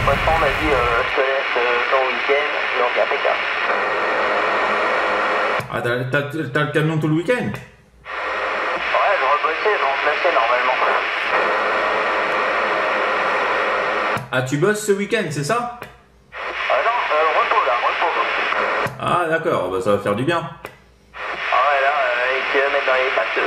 patron m'a dit je te laisse ton week-end, donc impeccable. Ah, t'as le camion tout le week-end? Ouais, je rebossais, je remplaçais normalement. Ah, tu bosses ce week-end, c'est ça? Ah non, repos là, repos. Ah, d'accord, bah, ça va faire du bien. Ah ouais, là, les kilomètres dans les pattes.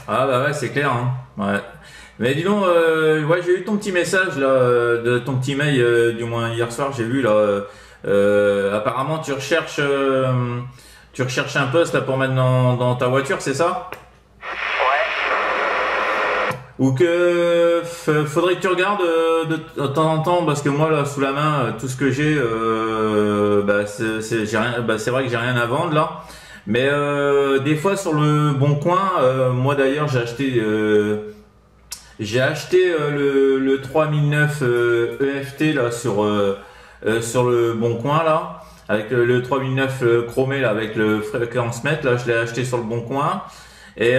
Ah bah ouais, c'est clair, hein. Ouais. Mais dis donc, ouais, j'ai eu ton petit message là, de ton petit mail, du moins hier soir, j'ai vu là. Apparemment, tu recherches un poste là pour mettre dans ta voiture, c'est ça? Ouais. Ou que faudrait que tu regardes de temps en temps, parce que moi là sous la main, tout ce que j'ai, bah j'ai rien, bah c'est vrai que j'ai rien à vendre là. Mais des fois sur le Bon Coin, moi d'ailleurs j'ai acheté le 3009 EFT là sur le Bon Coin là, avec le 3009 chromé là avec le fréquence mètre là, je l'ai acheté sur le Bon Coin. Et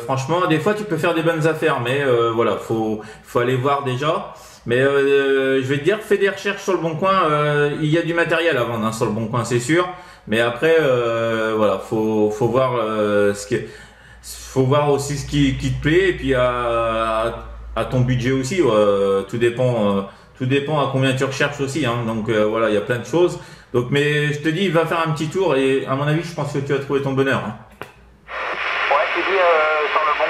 franchement, des fois tu peux faire des bonnes affaires, mais voilà, faut aller voir déjà. Mais je vais te dire, fais des recherches sur le Bon Coin. Il y a du matériel à vendre hein, sur le Bon Coin, c'est sûr. Mais après, voilà, faut voir faut voir aussi ce qui te plaît et puis à ton budget aussi. Tout dépend à combien tu recherches aussi. Hein. Donc voilà, il y a plein de choses. Donc, mais je te dis, va faire un petit tour et à mon avis, je pense que tu vas trouver ton bonheur. Hein. Ouais, tu dis sur le Bon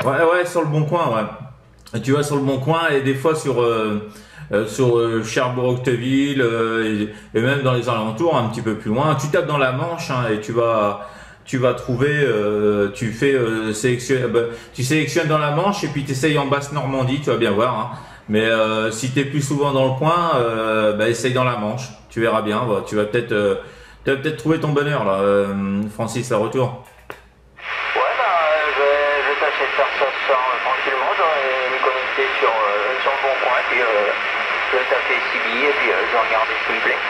Coin. Ouais, sur le Bon Coin, ouais. Tu vas sur le Bon Coin et des fois sur Cherbourg-Octeville et même dans les alentours, un petit peu plus loin. Tu tapes dans la Manche hein, et tu vas trouver. Tu sélectionnes dans la Manche et puis tu essayes en basse Normandie. Tu vas bien voir. Hein. Mais si tu es plus souvent dans le coin, bah, essaye dans la Manche. Tu verras bien. Bah, tu vas peut-être trouver ton bonheur là, Francis, à retour. Je vais tâcher de faire ça ce soir tranquillement, je vais me connecter sur le Bon Coin, puis je vais taper CB et puis je vais regarder ce qui me plaît.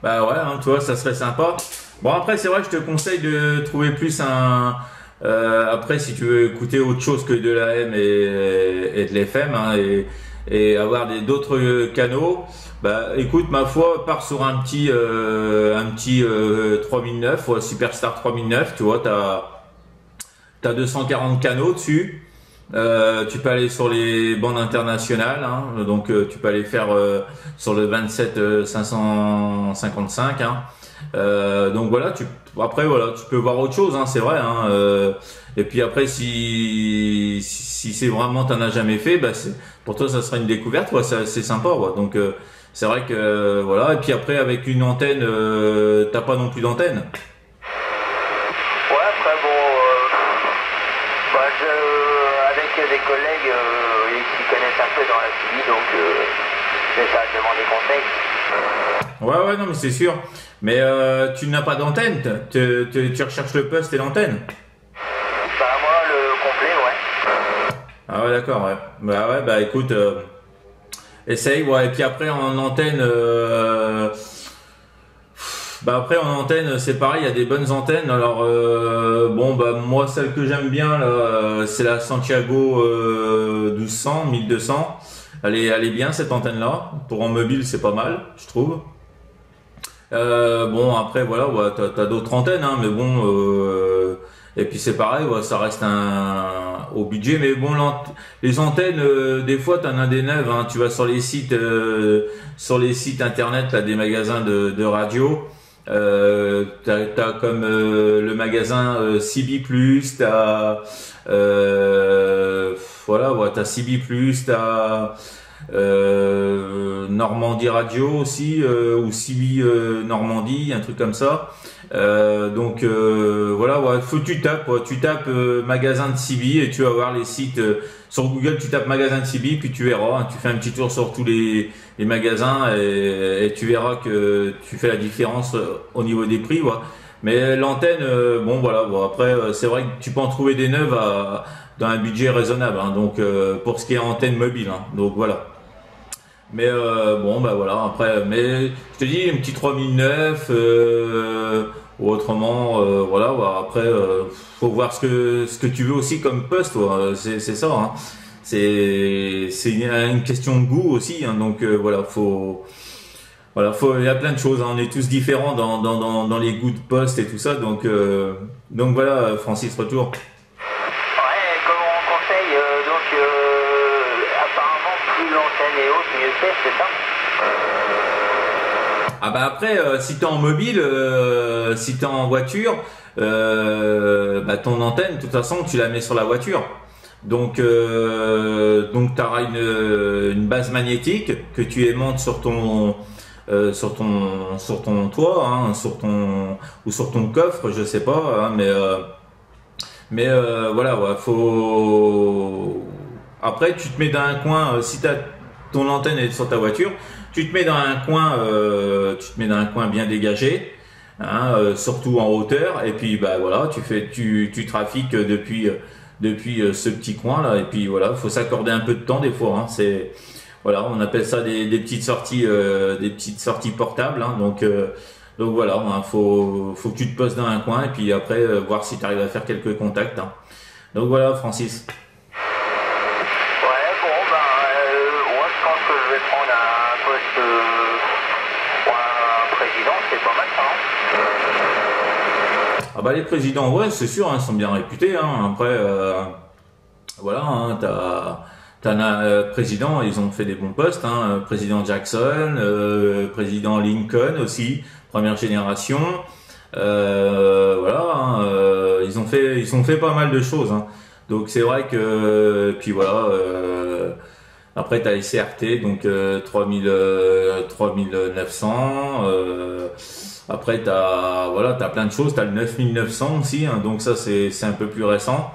Bah ouais, hein, tu vois, ça serait sympa. Bon après c'est vrai que je te conseille de trouver plus après si tu veux écouter autre chose que de l'AM et de l'FM hein, et avoir d'autres canaux, bah écoute ma foi, pars sur un petit 3009 ou Superstar 3009, tu vois, t'as 240 canaux dessus. Tu peux aller sur les bandes internationales, hein, donc tu peux aller faire sur le 27 555. Hein, donc voilà, après voilà, tu peux voir autre chose, hein, c'est vrai. Hein, et puis après, si c'est vraiment t'en as jamais fait, bah pour toi ça sera une découverte, ouais, c'est sympa. Ouais, donc c'est vrai que voilà. Et puis après avec une antenne, t'as pas non plus d'antenne. Des collègues, ils s'y connaissent un peu dans la CB, donc c'est ça, je demande des conseils. Ouais, non, mais c'est sûr. Mais tu n'as pas d'antenne, tu recherches le poste et l'antenne. Bah moi, le complet, ouais. Ah ouais, d'accord, ouais. Bah écoute, essaye, ouais. Et puis après en antenne, bah après en antenne c'est pareil, il y a des bonnes antennes. Alors bon bah moi celle que j'aime bien là, c'est la Santiago 1200. Elle est bien cette antenne là. Pour en mobile c'est pas mal, je trouve. Bon après voilà, ouais, t'as d'autres antennes hein, mais bon et puis c'est pareil, ouais, ça reste au budget, mais bon les antennes des fois t'en as des neuves hein, tu vas sur les sites internet là, des magasins de radio. T'as comme le magasin CB+, t'as voilà, ouais, t'as CB+, t'as Normandie Radio aussi, ou CB Normandie, un truc comme ça. Donc voilà, ouais, tu tapes magasin de CB et tu vas voir les sites sur Google, tu tapes magasin de CB puis tu verras, hein, tu fais un petit tour sur tous les magasins et tu verras que tu fais la différence au niveau des prix, ouais. Mais l'antenne, bon voilà, bon, après c'est vrai que tu peux en trouver des neuves dans un budget raisonnable, hein, donc pour ce qui est antenne mobile, hein, donc voilà. Mais bon bah voilà, après, mais je te dis un petit 3009, ou autrement, voilà. Bah, après, faut voir ce que tu veux aussi comme poste, c'est ça. Hein. C'est une question de goût aussi. Hein, donc voilà, il y a plein de choses. Hein, on est tous différents dans les goûts de poste et tout ça. Donc voilà, Francis, retour. Ouais, comme on conseille, apparemment plus l'antenne est haute, mieux c'est ça? Ah bah après, si t'es en mobile, si t'es en voiture, bah ton antenne, de toute façon, tu la mets sur la voiture. Donc t'auras une base magnétique que tu aimantes sur ton toit, hein, ou sur ton coffre, je sais pas, hein, mais voilà, ouais, faut. Après, tu te mets dans un coin, si ton antenne est sur ta voiture, tu te mets dans un coin, bien dégagé, hein, surtout en hauteur, et puis bah voilà, tu trafiques depuis ce petit coin là, et puis voilà, faut s'accorder un peu de temps des fois. Hein, voilà, on appelle ça des petites sorties portables. Hein, donc voilà, hein, faut que tu te poses dans un coin et puis après voir si tu arrives à faire quelques contacts. Hein. Donc voilà, Francis. Ouais, bon, moi je pense que je vais prendre un poste pour un président, c'est pas mal ça. Hein. Ah bah les présidents, ouais, c'est sûr, hein, ils sont bien réputés. Hein. Après, voilà, hein, t'as un président, ils ont fait des bons postes. Hein, président Jackson, président Lincoln aussi, première génération. Voilà, hein, ils ont fait pas mal de choses. Hein. Donc c'est vrai que puis voilà. Après t'as les CRT, donc 3900. Après t'as plein de choses. T'as le 9900 aussi. Hein, donc ça c'est un peu plus récent.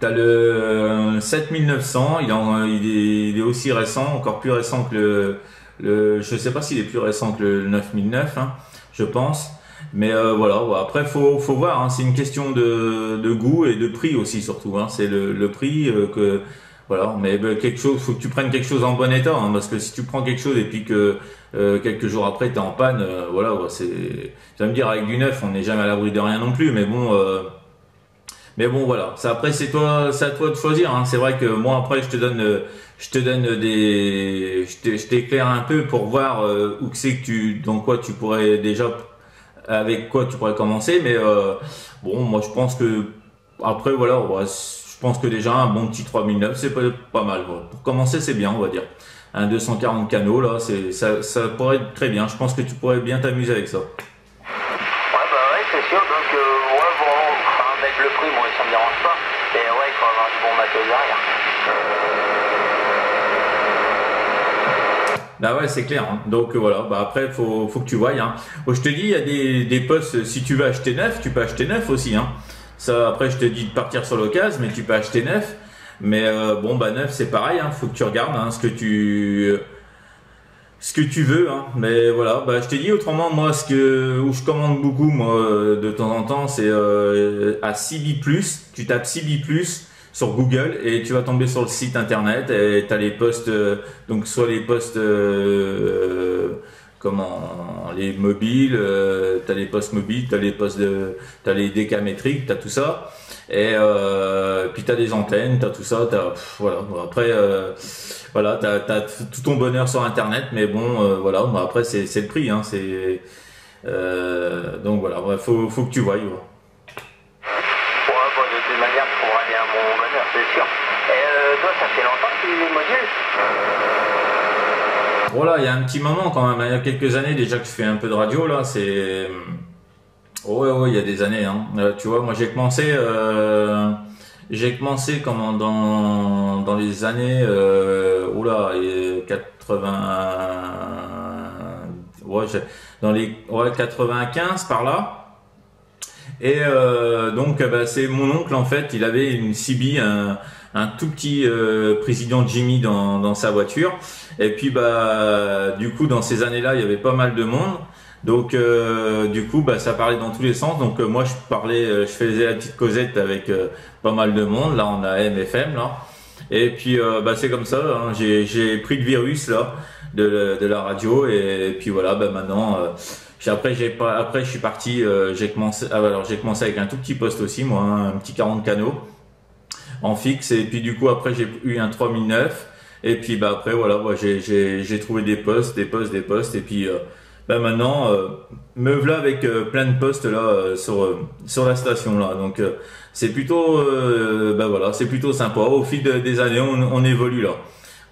T'as le 7900. Il est aussi récent, encore plus récent que je sais pas s'il est plus récent que le 9009. Hein, je pense. Mais voilà, ouais. Après faut voir, hein, c'est une question de goût et de prix aussi surtout. Hein, c'est le prix que voilà. Mais faut que tu prennes quelque chose en bon état, hein, parce que si tu prends quelque chose et puis que quelques jours après t'es en panne, voilà, ouais, tu vas me dire avec du neuf, on n'est jamais à l'abri de rien non plus. Mais bon, voilà. Ça après c'est à toi de choisir. Hein. C'est vrai que moi après je t'éclaire un peu pour voir où que c'est que dans quoi tu pourrais déjà. Avec quoi tu pourrais commencer, mais bon, moi je pense que après voilà, je pense que déjà un bon petit 3009 c'est pas mal. Voilà. Pour commencer, c'est bien, on va dire. Un 240 canaux là, ça pourrait être très bien. Je pense que tu pourrais bien t'amuser avec ça. Ouais, c'est sûr. Donc ouais, bon, avec le prix, moi ça me dérange pas. Mais ouais, il faut avoir du bon matos derrière. Bah ouais, c'est clair. Hein. Donc voilà, bah après faut que tu voyes. Hein. Bon, je te dis, il y a des postes. Si tu veux acheter neuf, tu peux acheter neuf aussi. Hein. Ça, après, je te dis de partir sur l'occasion, mais tu peux acheter neuf. Mais bon, bah neuf, c'est pareil. Hein. Faut que tu regardes ce que tu veux. Hein. Mais voilà, bah je te dis autrement, moi, où je commande beaucoup, moi, de temps en temps, c'est à CB+. Tu tapes CB+. Sur Google et tu vas tomber sur le site internet et tu as les postes, donc soit les postes les mobiles, tu as les postes mobiles, tu as les postes t'as les décamétriques, tu as tout ça et puis tu as des antennes, tu as tout ça, voilà. Après voilà, tu as tout ton bonheur sur internet, mais bon voilà, après c'est le prix, hein, donc voilà, faut que tu voies. Ouais. Toi, ça fait longtemps que tu modules? Voilà, il y a un petit moment quand même, il y a quelques années déjà que je fais un peu de radio là, ouais, il y a des années. Hein. Tu vois, moi j'ai commencé dans les années 95 par là. Et donc c'est mon oncle en fait, il avait une CB, un tout petit président Jimmy dans sa voiture. Et puis du coup dans ces années-là, il y avait pas mal de monde. Donc du coup ça parlait dans tous les sens. Donc moi je faisais la petite causette avec pas mal de monde. Là on a MFM là. Et puis c'est comme ça. Hein, j'ai pris le virus là. de la radio et puis voilà, ben maintenant après je suis parti, j'ai commencé avec un tout petit poste aussi moi, hein, un petit 40 canaux en fixe et puis du coup après j'ai eu un 3009 et puis bah après voilà, moi j'ai trouvé des postes et puis maintenant me voilà avec plein de postes là sur la station là, donc c'est plutôt voilà, c'est plutôt sympa. Au fil des années on évolue là.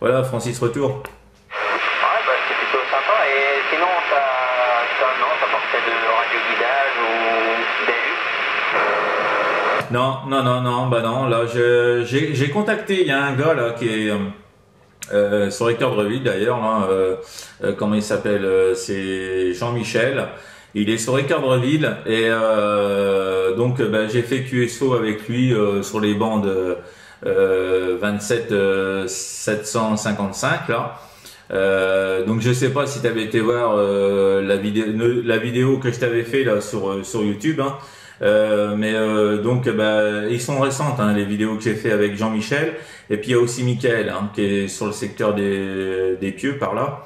Voilà, Francis, retour. Ouais, bah c'est plutôt sympa. Et sinon t'as porté de radioguidage ou d'AU? Non, là j'ai contacté, il y a un gars là qui est sur Équeurdreville d'ailleurs, là, comment il s'appelle, c'est Jean-Michel, il est sur Équeurdreville et donc j'ai fait QSO avec lui sur les bandes 27 755 là. Donc je sais pas si tu avais été voir la vidéo que je t'avais fait là sur YouTube, hein. Donc ils sont récentes, hein, les vidéos que j'ai fait avec Jean-Michel et puis il y a aussi Michael, hein, qui est sur le secteur des Pieux par là.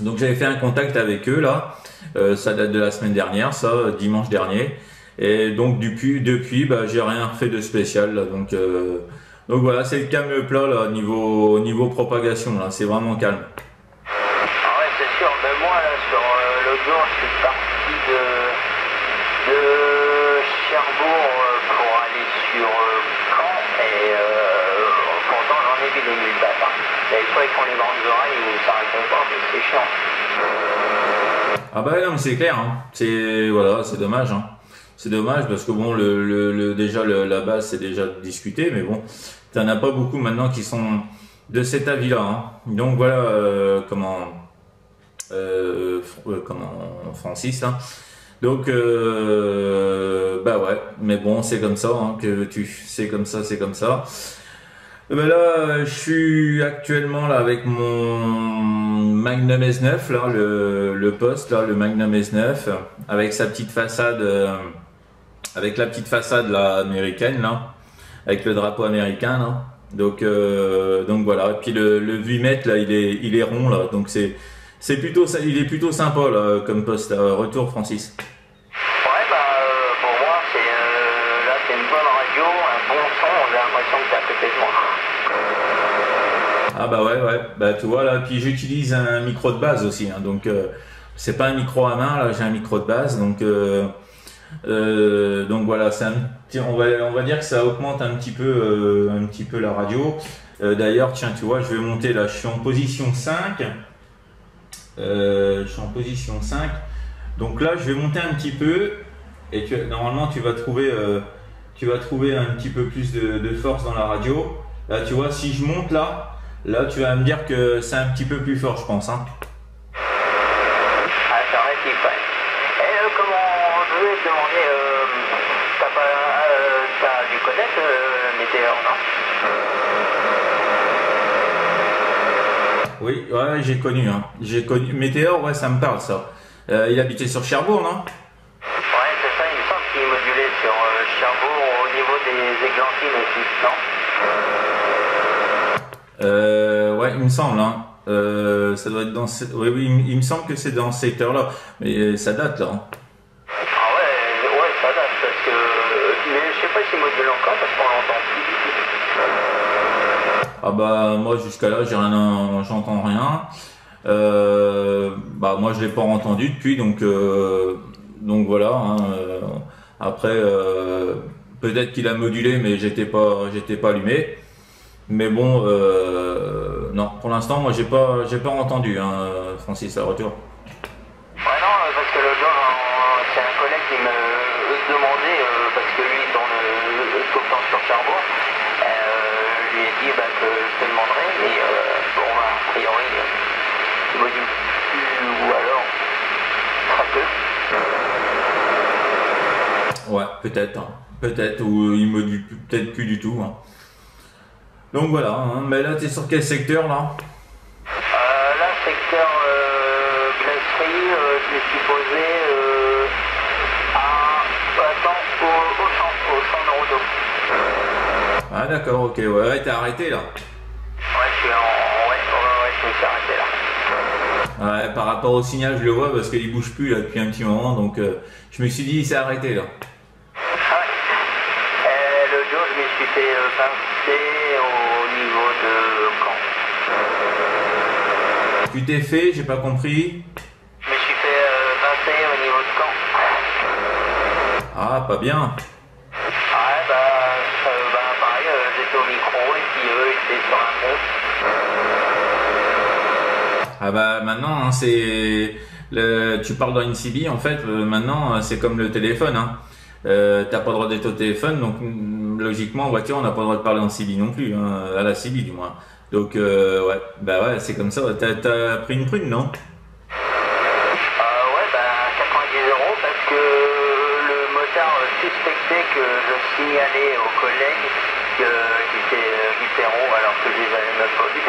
Donc j'avais fait un contact avec eux là, ça date de la semaine dernière, ça dimanche dernier, et donc depuis j'ai rien fait de spécial là, donc voilà, c'est le calme plat là niveau propagation là, c'est vraiment calme. Ah ouais, c'est sûr. Mais moi là sur l'autre jour je suis parti de Cherbourg pour aller sur Caen et pourtant j'en ai vu des nuls bâtards. Et des fois ils font les grandes oreilles où ça répond pas, mais c'est chiant. Ah bah non, mais c'est clair, hein. C'est dommage, hein. C'est dommage parce que bon, déjà la base c'est déjà discuté, mais bon, t'en as pas beaucoup maintenant qui sont de cet avis-là, hein. Donc voilà, comment Francis, hein. Donc ouais, mais bon, c'est comme ça, hein, c'est comme ça. Là, je suis actuellement là avec mon Magnum S9 là, le poste là, le Magnum S9 avec sa petite façade, avec la petite façade là américaine là, avec le drapeau américain là. Donc voilà. Et puis le 8 mètres là, il est rond là, donc c'est plutôt ça, il est plutôt sympa là comme poste. Retour, Francis. Ouais, pour moi là c'est une bonne radio, un bon son, j'ai l'impression que t'es à côté de moi. Ah bah ouais, bah tu vois là, puis j'utilise un micro de base aussi, hein, donc c'est pas un micro à main là, j'ai un micro de base, donc voilà, on va dire que ça augmente un petit peu la radio. D'ailleurs, tiens, tu vois, je vais monter là, je suis en position 5. Donc là, je vais monter un petit peu et normalement tu vas trouver un petit peu plus de force dans la radio. Là, tu vois, si je monte là, tu vas me dire que c'est un petit peu plus fort, je pense, hein. Ah, c'est vrai qu'il faut. Et comment je vais te demander, t'as dû connaître Météor, non? Oui, ouais, j'ai connu, hein. Météor, ouais, ça me parle ça. Il habitait sur Cherbourg, non? Ouais, c'est ça, il me semble qu'il modulait sur Cherbourg au niveau des églantines aussi, non? Ouais, il me semble, hein. Ça doit être dans oui, il me semble que c'est dans ce secteur-là, mais ça date là, hein. Ah ouais, ça date parce que mais je sais pas s'il module encore parce qu'on l'entend plus du tout. Ah bah moi jusqu'à là j'entends rien. Bah moi je l'ai pas entendu depuis, donc voilà, hein. Après peut-être qu'il a modulé mais j'étais pas allumé. Mais bon, non, pour l'instant, moi, j'ai pas entendu, hein, Francis, à retour. Ouais, non, parce que le jour, c'est un collègue qui me demandait, parce que lui, il tourne tout le temps sur Cherbourg, je lui ai dit que je te demanderai, mais bon, a priori, il module plus, ou alors, très peu. Ouais, peut-être, hein. Peut-être, ou il module peut-être plus du tout, hein. Donc voilà, hein. Mais là, t'es sur quel secteur, là? Là, secteur glacerie, je me suis posé au champ de Rodot. Ah d'accord, ok, ouais, t'es arrêté, là. Ouais, je me suis arrêté là. Ouais, par rapport au signal, je le vois parce qu'il bouge plus là depuis un petit moment, donc je me suis dit il s'est arrêté là. Ah ouais. L'autre jour, je me suis fait pincer au niveau de Caen. Tu t'es fait, j'ai pas compris. Je me suis fait pincer au niveau de Caen. Ah, pas bien. Ouais, pareil, j'étais au micro et puis eux étaient sur un pont. Ah bah maintenant hein, tu parles dans une CB en fait maintenant c'est comme le téléphone hein. T'as pas le droit d'être au téléphone donc logiquement en voiture on n'a pas le droit de parler en CB non plus hein, à la CB du moins donc ouais bah ouais c'est comme ça t'as pris une prune non? Ouais, 90 € parce que le motard suspectait que je signalais aux collègues qui étaient hyper alors que je les avais même pas vus.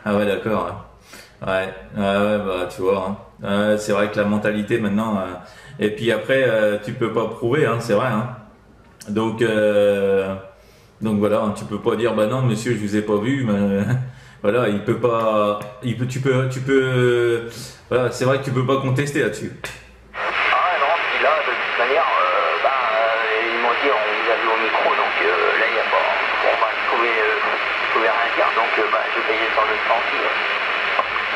Ah ouais d'accord ouais bah tu vois hein. C'est vrai que la mentalité maintenant et puis après tu peux pas prouver hein, c'est vrai hein. Donc voilà hein, tu peux pas dire bah non monsieur je vous ai pas vu mais voilà il peut pas tu peux voilà c'est vrai que tu peux pas contester là-dessus. Ah non, puis là, de toute manière, ils m'ont dit on vous a vu au micro, donc là, il n'y a pas. Bon, je pouvais rien dire, donc je payais sur le senti.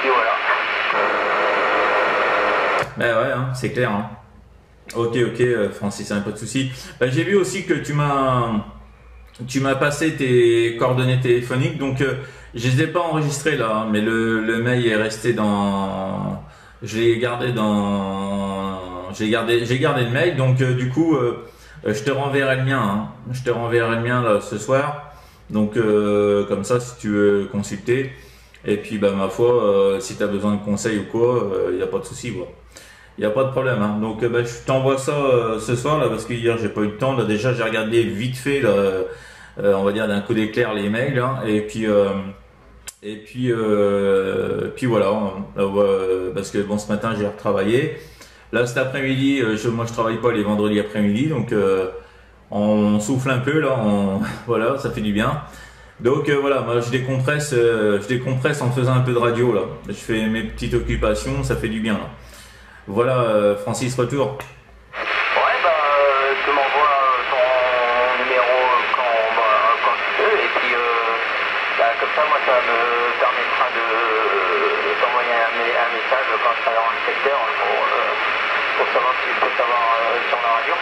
Et voilà. Ben ouais, hein, c'est clair. Hein. Ok, Francis, hein, pas de souci. Ben, j'ai vu aussi que tu m'as passé tes coordonnées téléphoniques, donc je les ai pas enregistrées là, hein, mais le mail est resté dans. J'ai gardé le mail, donc du coup, je te renverrai le mien. Hein. Je te renverrai le mien là ce soir. Donc comme ça, si tu veux consulter. Et puis bah ma foi, si tu as besoin de conseils ou quoi, il n'y a pas de souci. Il n'y a pas de problème. Hein. Donc je t'envoie ça ce soir là parce que hier j'ai pas eu le temps. Là déjà j'ai regardé vite fait là, on va dire d'un coup d'éclair les mails. Hein, et puis voilà. Parce que bon ce matin j'ai retravaillé. Là cet après-midi, moi je travaille pas les vendredis après-midi, donc on souffle un peu là. Voilà, ça fait du bien. Donc voilà, moi je décompresse en faisant un peu de radio là. Je fais mes petites occupations, ça fait du bien là. Voilà, Francis, retour. Ouais, tu m'envoies ton numéro quand tu veux, et puis comme ça, moi, ça me permettra de t'envoyer un message quand je serai dans le secteur pour savoir si je peux savoir sur la radio.